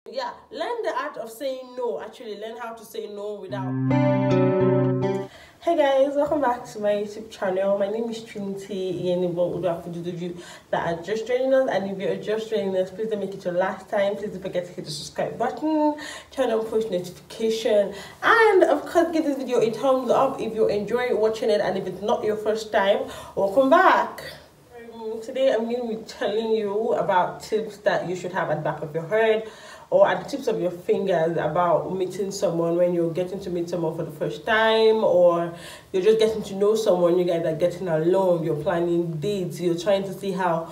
Yeah, learn the art of saying no. Actually, learn how to say no without. Hey guys, welcome back to my YouTube channel. My name is Trinity. For those of you that are just joining us, and if you're just joining us, please don't make it your last time. Please don't forget to hit the subscribe button, turn on post notification, and of course give this video a thumbs up if you enjoy watching it, and if it's not your first time, welcome back. Today I'm going to be telling you about tips that you should have at the back of your head or at the tips of your fingers about meeting someone when you're getting to meet someone for the first time, or you're just getting to know someone, you guys are getting along, you're planning dates, you're trying to see how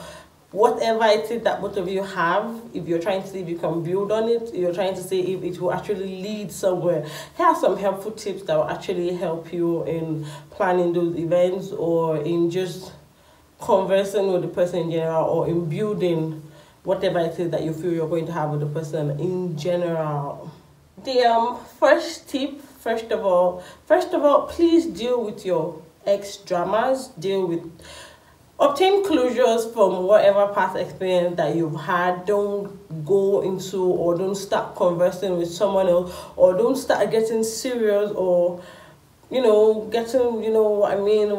whatever it is that both of you have, if you're trying to see if you can build on it, you're trying to see if it will actually lead somewhere. Here are some helpful tips that will actually help you in planning those events or in just conversing with the person in general, or in building whatever it is that you feel you're going to have with the person in general. The first tip, first of all, please deal with your ex dramas. Obtain closures from whatever past experience that you've had. Don't go into or don't start conversing with someone else, or don't start getting serious, or getting, what I mean,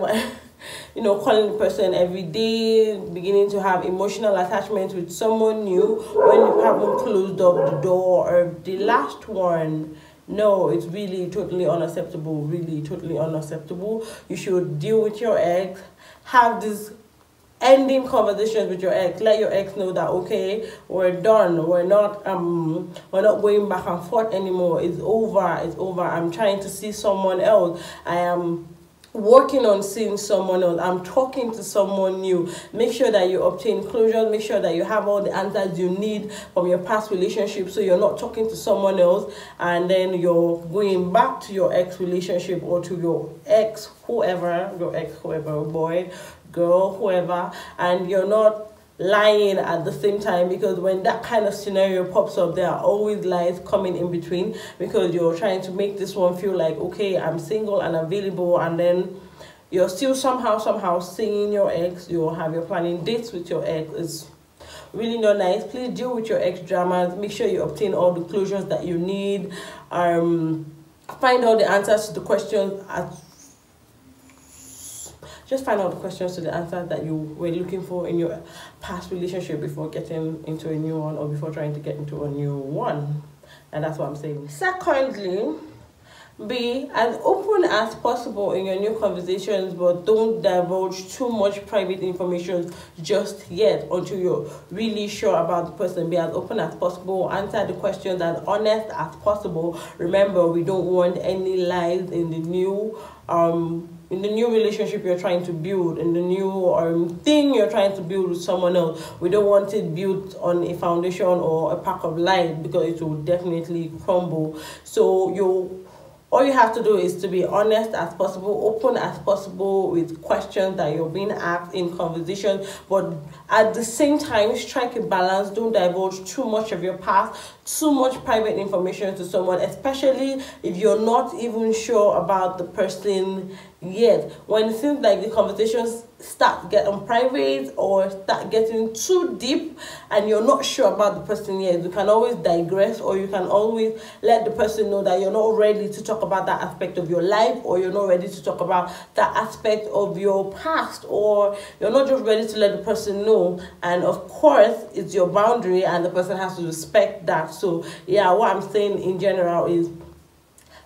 calling the person every day, beginning to have emotional attachment with someone new when you haven't closed up the door. Or the last one, no, it's really totally unacceptable, really totally unacceptable. You should deal with your ex, have this ending conversations with your ex, let your ex know that okay, we're done, we're not going back and forth anymore, it's over, I'm trying to see someone else, I am working on seeing someone else, I'm talking to someone new. Make sure that you obtain closure, make sure that you have all the answers you need from your past relationship, so you're not talking to someone else and then you're going back to your ex relationship or to your ex whoever, boy, girl, whoever, and you're not lying at the same time, because when that kind of scenario pops up, there are always lies coming in between, because you're trying to make this one feel like, okay, I'm single and available, and then you're still somehow seeing your ex, you're planning dates with your ex. It's really not nice. Please deal with your ex dramas, make sure you obtain all the closures that you need, find all the answers to the questions just find out the questions to the answers that you were looking for in your past relationship before getting into a new one, or before trying to get into a new one. And that's what I'm saying. Secondly, be as open as possible in your new conversations, but don't divulge too much private information just yet until you're really sure about the person. Be as open as possible, answer the questions as honest as possible. Remember, we don't want any lies in the new relationship you're trying to build, in the new thing you're trying to build with someone else. We don't want it built on a foundation or a pack of lies, because it will definitely crumble. So all you have to do is to be honest as possible, open as possible with questions that you're being asked in conversation, but at the same time strike a balance. Don't divulge too much of your past, too much private information to someone, especially if you're not even sure about the person yet. When it seems like the conversations start getting private or start getting too deep and you're not sure about the person yet, you can always digress, or you can always let the person know that you're not ready to talk about that aspect of your life, or you're not ready to talk about that aspect of your past, or you're not just ready to let the person know. And of course, it's your boundary and the person has to respect that. So yeah, what I'm saying in general is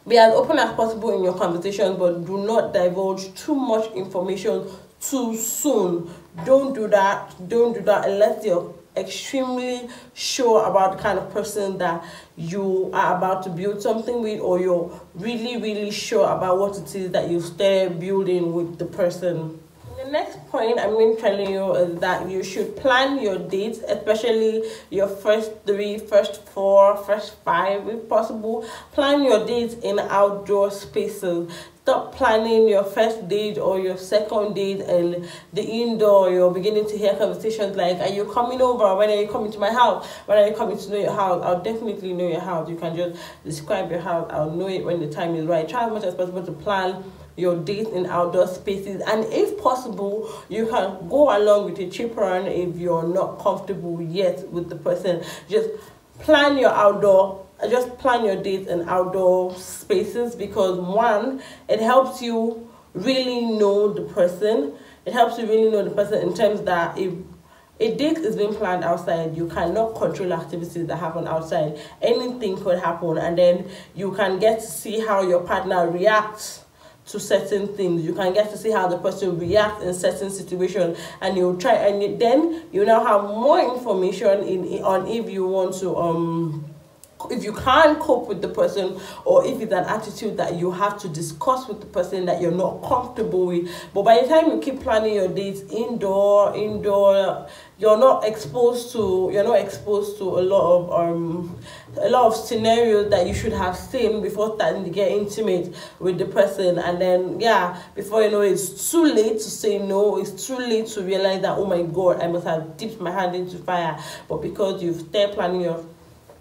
be as open as possible in your conversations, but do not divulge too much information too soon. Don't do that unless you're extremely sure about the kind of person that you are about to build something with, or you're really sure about what it is that you start building with the person. The next point I'm going to tell you is that you should plan your dates, especially your first 3, first 4, first 5, if possible. Plan your dates in outdoor spaces. Stop planning your first date or your second date and the indoor. You're beginning to hear conversations like, are you coming over? When are you coming to my house? When are you coming to know your house? I'll definitely know your house. You can just describe your house. I'll know it when the time is right. Try as much as possible to plan your date in outdoor spaces, and if possible, you can go along with a chaperone if you're not comfortable yet with the person. Just plan your dates in outdoor spaces, because one, it helps you really know the person. It helps you really know the person in terms that if a date is being planned outside, you cannot control activities that happen outside. Anything could happen, and then you can get to see how your partner reacts to certain things. You can get to see how the person reacts in certain situations, and you'll try, and then you now have more information on if you want to if you can't cope with the person, or if it's an attitude that you have to discuss with the person that you're not comfortable with. But by the time you keep planning your dates indoor, you're not exposed to a lot of scenarios that you should have seen before starting to get intimate with the person. And then before you know it, it's too late to say no. It's too late to realize that, oh my god, I must have dipped my hand into fire. But because you've started planning your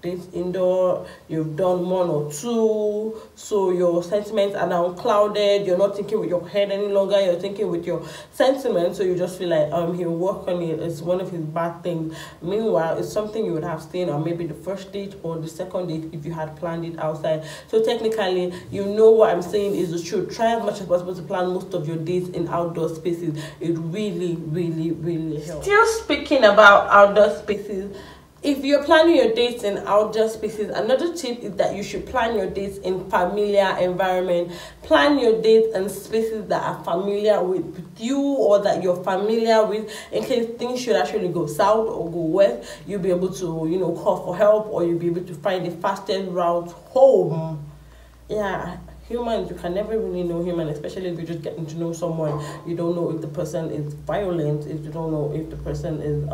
dates indoor, you've done one or two, so your sentiments are now clouded. You're not thinking with your head any longer, you're thinking with your sentiments. So you just feel like he'll work on it, it's one of his bad things. Meanwhile, it's something you would have seen on maybe the first date or the second date if you had planned it outside. So technically, you know what I'm saying is the truth. Try as much as possible to plan most of your dates in outdoor spaces. It really, really, really helps. Still speaking about outdoor spaces, if you're planning your dates in outdoor spaces, another tip is that you should plan your dates in familiar environment. Plan your dates in spaces that are familiar with you, or that you're familiar with, in case things should actually go south or go west. You'll be able to, call for help, or you'll be able to find the fastest route home. Humans, you can never really know human, especially if you're just getting to know someone. You don't know if the person is violent, if you don't know if the person is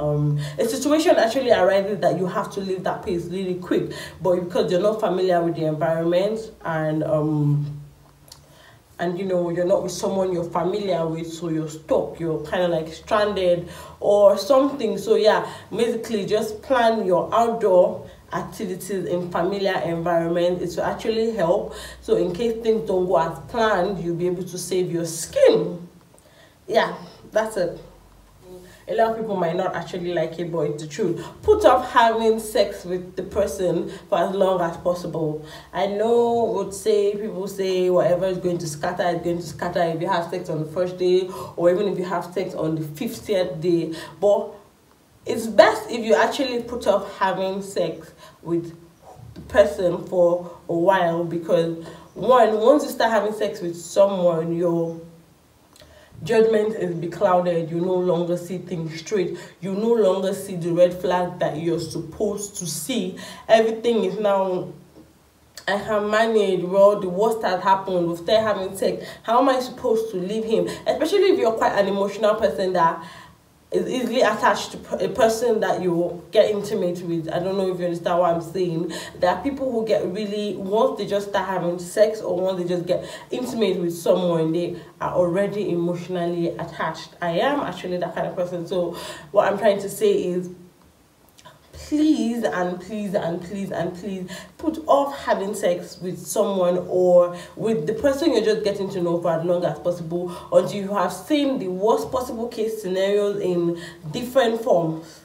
a situation actually arises that you have to leave that place really quick, but because you're not familiar with the environment, and you're not with someone you're familiar with, so you're stuck, you're kind of like stranded or something. So basically just plan your outdoor activities in familiar environment. It will actually help, so in case things don't go as planned, you'll be able to save your skin. That's it. A lot of people might not actually like it, but it's the truth. Put off having sex with the person for as long as possible. I know people say whatever is going to scatter is going to scatter if you have sex on the first day, or even if you have sex on the 50th day, but it's best if you actually put off having sex with the person for a while, because once you start having sex with someone, your judgment is beclouded. You no longer see things straight. You no longer see the red flag that you're supposed to see. Everything is now, I can manage. Well, the worst has happened. We've started having sex. How am I supposed to leave him? Especially if you're quite an emotional person that is easily attached to a person that you get intimate with. I don't know if you understand what I'm saying. There are people who get really, once they just start having sex, or once they just get intimate with someone, they are already emotionally attached. I am actually that kind of person. So what I'm trying to say is, please and please and please and please put off having sex with someone, or with the person you're just getting to know, for as long as possible, until you have seen the worst possible case scenarios in different forms.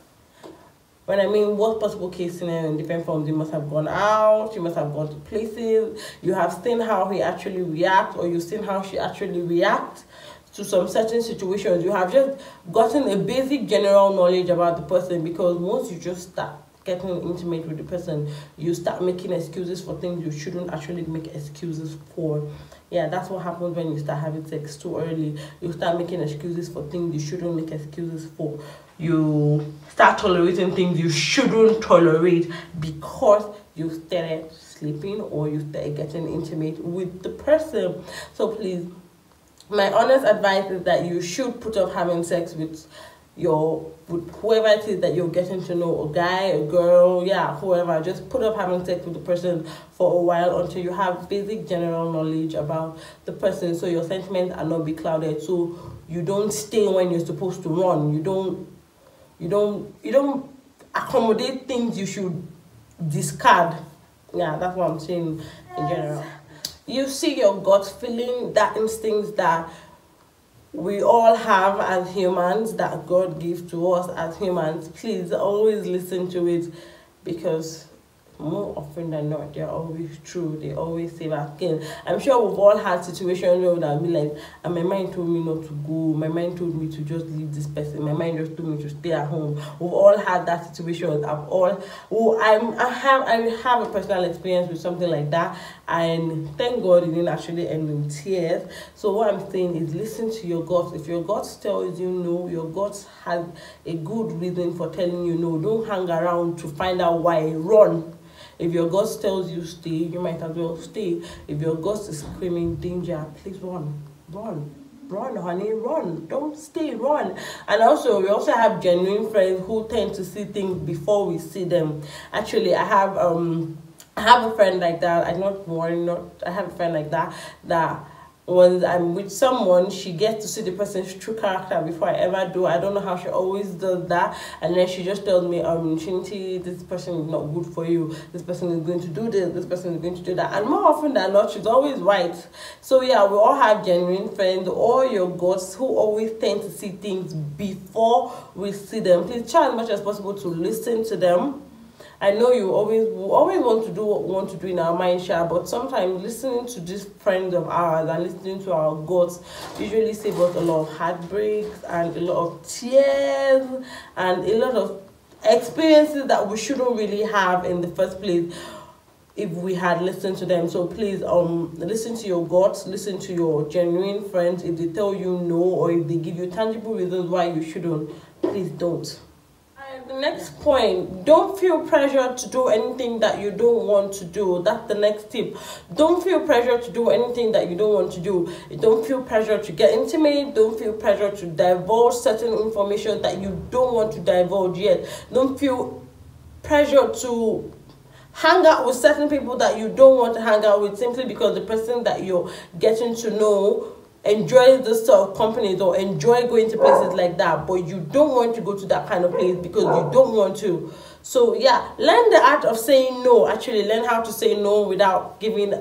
When I mean worst possible case scenario in different forms, you must have gone out, you must have gone to places, you have seen how he actually reacts, or you've seen how she actually reacts to some certain situations. You have just gotten a basic general knowledge about the person, because once you just start getting intimate with the person, you start making excuses for things you shouldn't actually make excuses for. That's what happens when you start having sex too early. You start making excuses for things you shouldn't make excuses for. You start tolerating things you shouldn't tolerate, because you started sleeping, or you started getting intimate with the person. So please, my honest advice is that you should put off having sex with whoever it is that you're getting to know, a guy, a girl, whoever. Just put off having sex with the person for a while, until you have basic general knowledge about the person, so your sentiments are not beclouded, so you don't stay when you're supposed to run. You don't accommodate things you should discard. That's what I'm saying in general. You see your gut feeling, that instinct that we all have as humans, that God gives to us as humans. Please always listen to it, because more often than not, they're always true. They always save our skin. I'm sure we've all had situations where that be like, and my mind told me not to go. My mind told me to just leave this person. My mind just told me to stay at home. We've all had that situation. I have a personal experience with something like that, and thank God it didn't actually end in tears. So what I'm saying is, listen to your gut. If your gut tells you no, your gut has a good reason for telling you no. Don't hang around to find out why. Run. If your gut tells you stay, you might as well stay. If your gut is screaming danger, please run. Run, honey, run. Don't stay, run. And also, we also have genuine friends who tend to see things before we see them. Actually, I have a friend like that. I have a friend like that when I'm with someone, she gets to see the person's true character before I ever do. I don't know how she always does that. And then she just tells me, Shinti, this person is not good for you. This person is going to do this person is going to do that. And more often than not, she's always right. So yeah, we all have genuine friends, or your guts, who always tend to see things before we see them. Please try as much as possible to listen to them. I know you always want to do what we want to do in our mind share, but sometimes listening to these friends of ours and listening to our guts usually save us a lot of heartbreaks and a lot of tears and a lot of experiences that we shouldn't really have in the first place if we had listened to them. So please listen to your guts, listen to your genuine friends. If they tell you no, or if they give you tangible reasons why you shouldn't, please don't. The next point, don't feel pressure to do anything that you don't want to do. That's the next tip. Don't feel pressure to do anything that you don't want to do. Don't feel pressure to get intimate. Don't feel pressure to divulge certain information that you don't want to divulge yet. Don't feel pressure to hang out with certain people that you don't want to hang out with simply because the person that you're getting to know enjoy this sort of companies or enjoy going to places like that, but you don't want to go to that kind of place because you don't want to. So yeah, learn the art of saying no. Actually, learn how to say no without giving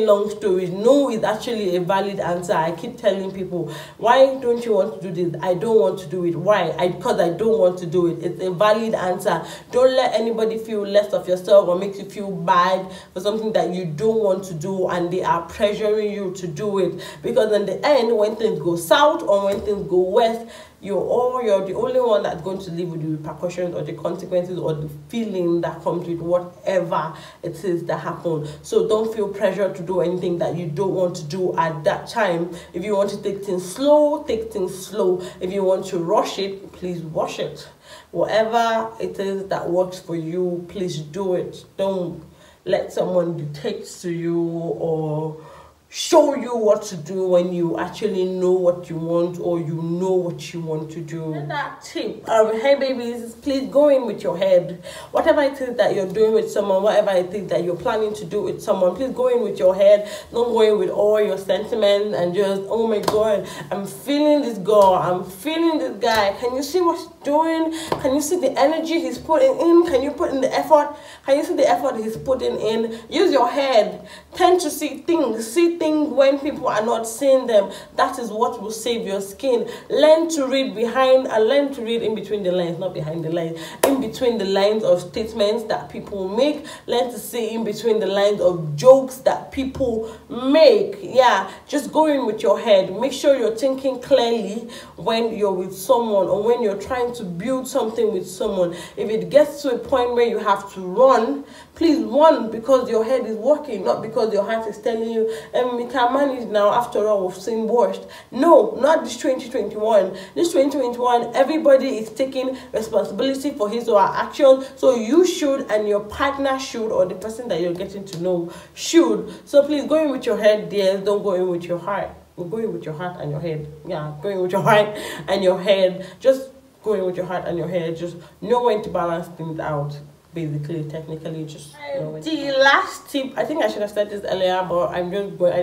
long stories. No is actually a valid answer. I keep telling people, why don't you want to do this? I don't want to do it. Why? Because I don't want to do it. It's a valid answer. Don't let anybody feel less of yourself or make you feel bad for something that you don't want to do and they are pressuring you to do it. Because in the end, when things go south or when things go west, you're the only one that's going to live with the repercussions or the consequences or the feeling that comes with whatever it is that happened. So don't feel pressure to do anything that you don't want to do at that time. If you want to take things slow, take things slow. If you want to rush it, please rush it. Whatever it is that works for you, please do it. Don't let someone dictate to you or show you what to do when you actually know what you want or you know what you want to do. And that tip, hey babies, please go in with your head. Whatever it is that you're doing with someone, whatever it is that you're planning to do with someone, please go in with your head. Don't go in with all your sentiments and just, oh my god, I'm feeling this girl, I'm feeling this guy. Can you see what he's doing? Can you see the energy he's putting in? Can you put in the effort? Can you see the effort he's putting in? Use your head. Tend to see things when people are not seeing them. That is what will save your skin. Learn to read behind and learn to read in between the lines, not behind the lines, in between the lines of statements that people make. Learn to see in between the lines of jokes that people make. Yeah, just go in with your head. Make sure you're thinking clearly when you're with someone or when you're trying to build something with someone. If it gets to a point where you have to run, please run because your head is working, not because your heart is telling you, we can manage now, after all, we've seen worst. No, not this 2021. This 2021, everybody is taking responsibility for his or her actions. So you should, and your partner should, or the person that you're getting to know should. So please go in with your head, dear. Don't go in with your heart. Go in with your heart and your head. Yeah, go in with your heart and your head. Just go in with your heart and your head. Just know when to balance things out. Basically, technically, just the last tip. I think I should have said this earlier, but I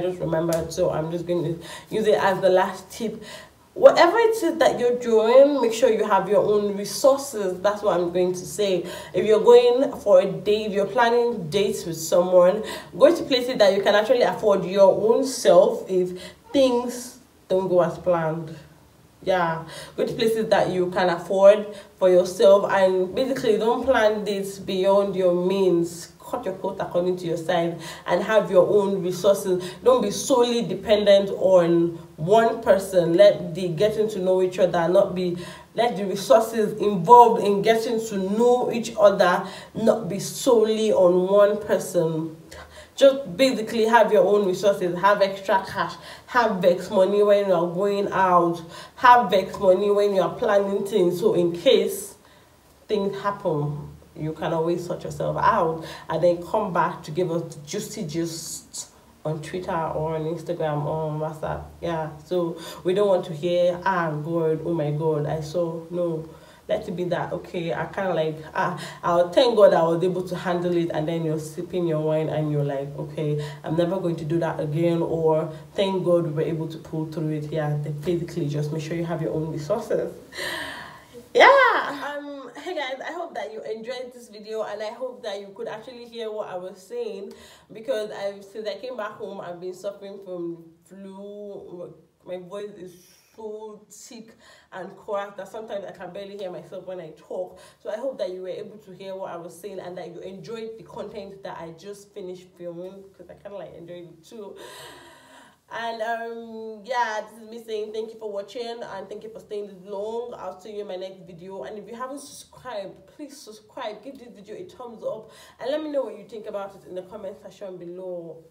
just remembered, so I'm just going to use it as the last tip. Whatever it is that you're doing, make sure you have your own resources. That's what I'm going to say. If you're going for a date, if you're planning dates with someone, go to places that you can actually afford your own self if things don't go as planned. Yeah, go to places that you can afford for yourself, and basically don't plan this beyond your means. Cut your coat according to your size and have your own resources. Don't be solely dependent on one person. Let the getting to know each other not be, let the resources involved in getting to know each other not be solely on one person. Just basically have your own resources, have extra cash, have vex money when you are going out, have vex money when you are planning things, so in case things happen, you can always sort yourself out and then come back to give us the juicy gist on Twitter or on Instagram or on WhatsApp. Yeah, so we don't want to hear, God, oh my God, I saw. No, let it be that, okay, I kind of like, I'll thank God I was able to handle it, and then you're sipping your wine and you're like, okay, I'm never going to do that again, or thank God we were able to pull through it. Yeah, then basically just make sure you have your own resources. Yeah. Hey guys, I hope that you enjoyed this video, and I hope that you could actually hear what I was saying, because since I came back home, I've been suffering from flu. My voice is so thick and cracked that sometimes I can barely hear myself when I talk. So I hope that you were able to hear what I was saying and that you enjoyed the content that I just finished filming, because I kind of like enjoyed it too. And yeah, this is me saying thank you for watching and thank you for staying this long. I'll see you in my next video, and if you haven't subscribed, please subscribe, give this video a thumbs up, and let me know what you think about it in the comment section below.